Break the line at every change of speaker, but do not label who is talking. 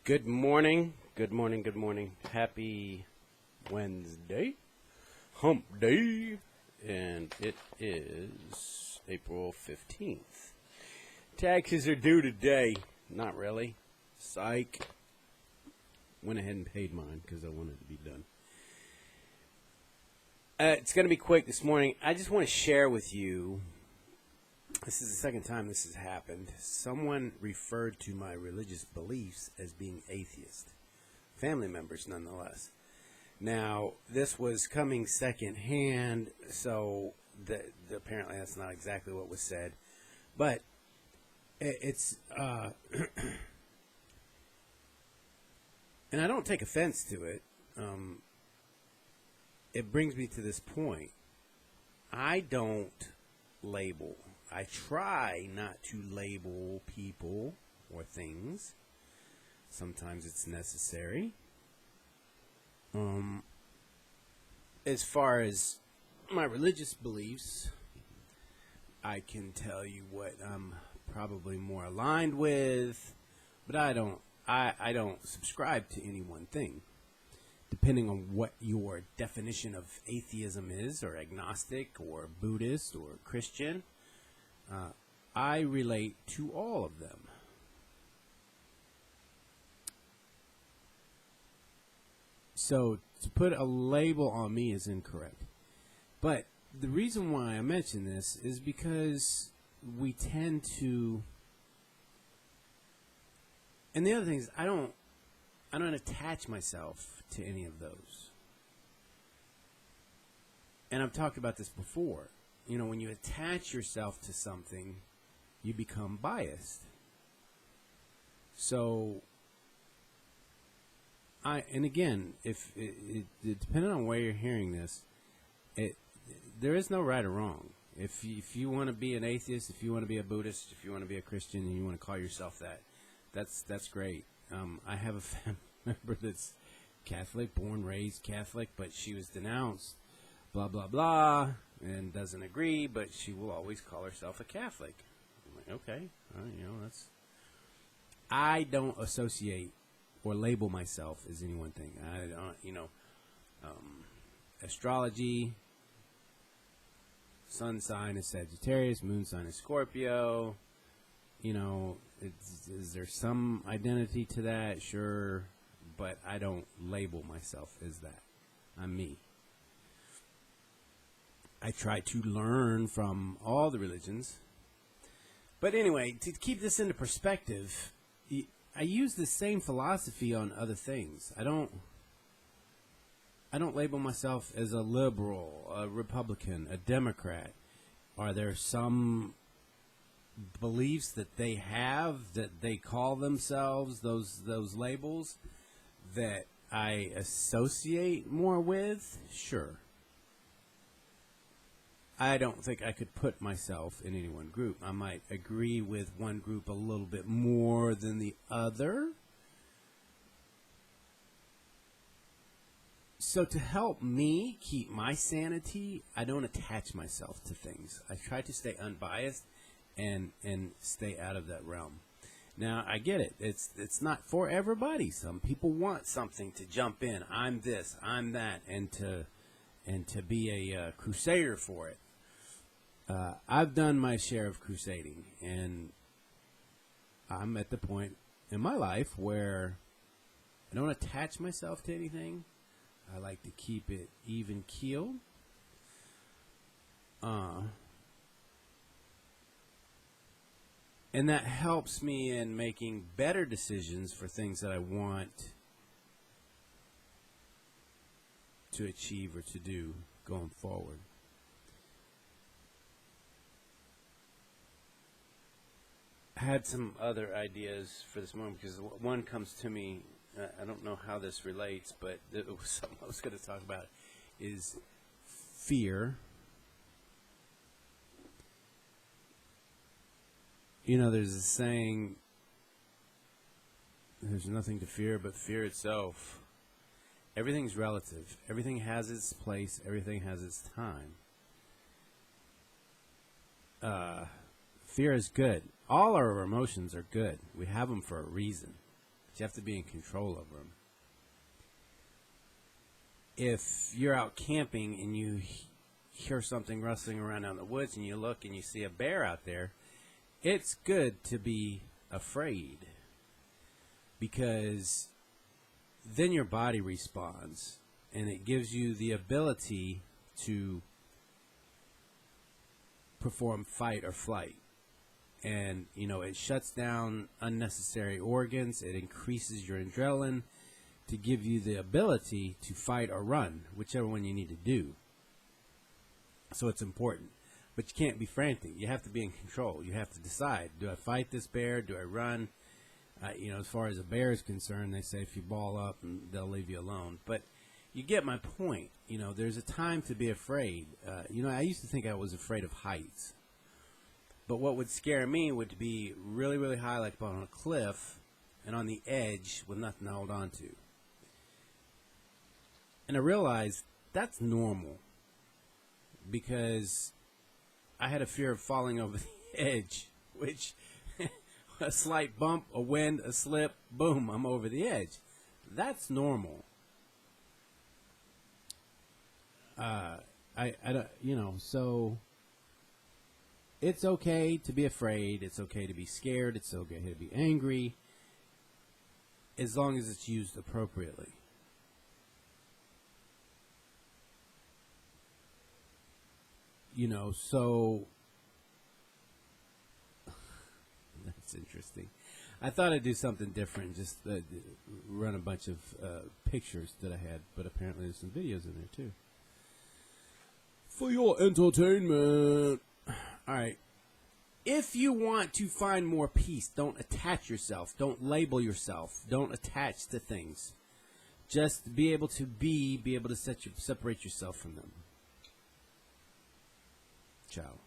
Good morning. Good morning. Good morning. Happy Wednesday. Hump Day. And it is April 15th. Taxes are due today. Not really. Psych. Went ahead and paid mine because I wanted to be done. It's going to be quick this morning. I just want to share with you. This is the second time this has happened. Someone referred to my religious beliefs as being atheist. Family members, nonetheless. Now, this was coming secondhand, so apparently that's not exactly what was said. But it's, and I don't take offense to it. It brings me to this point. I don't label. I try not to label people or things. Sometimes it's necessary. As far as my religious beliefs, I can tell you what I'm probably more aligned with, but I don't subscribe to any one thing. Depending on what your definition of atheism is, or agnostic, or Buddhist, or Christian, I relate to all of them. So to put a label on me is incorrect. But the reason why I mention this is because we tend to, and the other thing is I don't attach myself to any of those. And I've talked about this before. You know, when you attach yourself to something, you become biased. So, and again, if depending on where you're hearing this, there is no right or wrong. If you want to be an atheist, if you want to be a Buddhist, if you want to be a Christian, and you want to call yourself that, that's great. I have a family member that's Catholic, born, raised Catholic, but she was denounced, blah, blah, blah, and doesn't agree, but she will always call herself a Catholic. I'm like, okay, that's... I don't associate or label myself as any one thing. I don't, astrology, sun sign is Sagittarius, moon sign is Scorpio. Is there some identity to that? Sure, but I don't label myself as that. I'm me. I try to learn from all the religions. But anyway, to keep this into perspective, I use the same philosophy on other things. I don't label myself as a liberal, a Republican, a Democrat. Are there some beliefs that they have that they call themselves those labels that I associate more with? Sure. I don't think I could put myself in any one group. I might agree with one group a little bit more than the other. So to help me keep my sanity, I don't attach myself to things. I try to stay unbiased and stay out of that realm. Now, I get it. It's not for everybody. Some people want something to jump in. I'm this, I'm that, and to be a crusader for it. I've done my share of crusading, and I'm at the point in my life where I don't attach myself to anything. I like to keep it even keeled. And that helps me in making better decisions for things that I want to achieve or to do going forward. I had some other ideas for this moment because one comes to me. I don't know how this relates, but it was something I was going to talk about is fear. There's a saying, there's nothing to fear but fear itself. Everything's relative. Everything has its place. Everything has its time. Fear is good. All our emotions are good. We have them for a reason. You have to be in control over them. If you're out camping and you hear something rustling around out in the woods and you look and you see a bear out there, it's good to be afraid, because then your body responds and it gives you the ability to perform fight or flight. And, you know, it shuts down unnecessary organs. It increases your adrenaline to give you the ability to fight or run, whichever one you need to do. So it's important. But you can't be frantic. You have to be in control. You have to decide, do I fight this bear? Do I run? You know, as far as a bear is concerned, they say if you ball up, they'll leave you alone. But you get my point. You know, there's a time to be afraid. You know, I used to think I was afraid of heights. But what would scare me would be really, really high, like on a cliff, and on the edge with nothing to hold on to. And I realized that's normal, because I had a fear of falling over the edge, which a slight bump, a wind, a slip, boom, I'm over the edge. That's normal. I don't, you know, so it's okay to be afraid. It's okay to be scared. It's okay to be angry, as long as it's used appropriately. You know, so that's interesting. I thought I'd do something different, just run a bunch of pictures that I had, but apparently there's some videos in there too. For your entertainment. All right. If you want to find more peace, don't attach yourself. Don't label yourself. Don't attach to things. Just be able to be able to separate yourself from them. Ciao.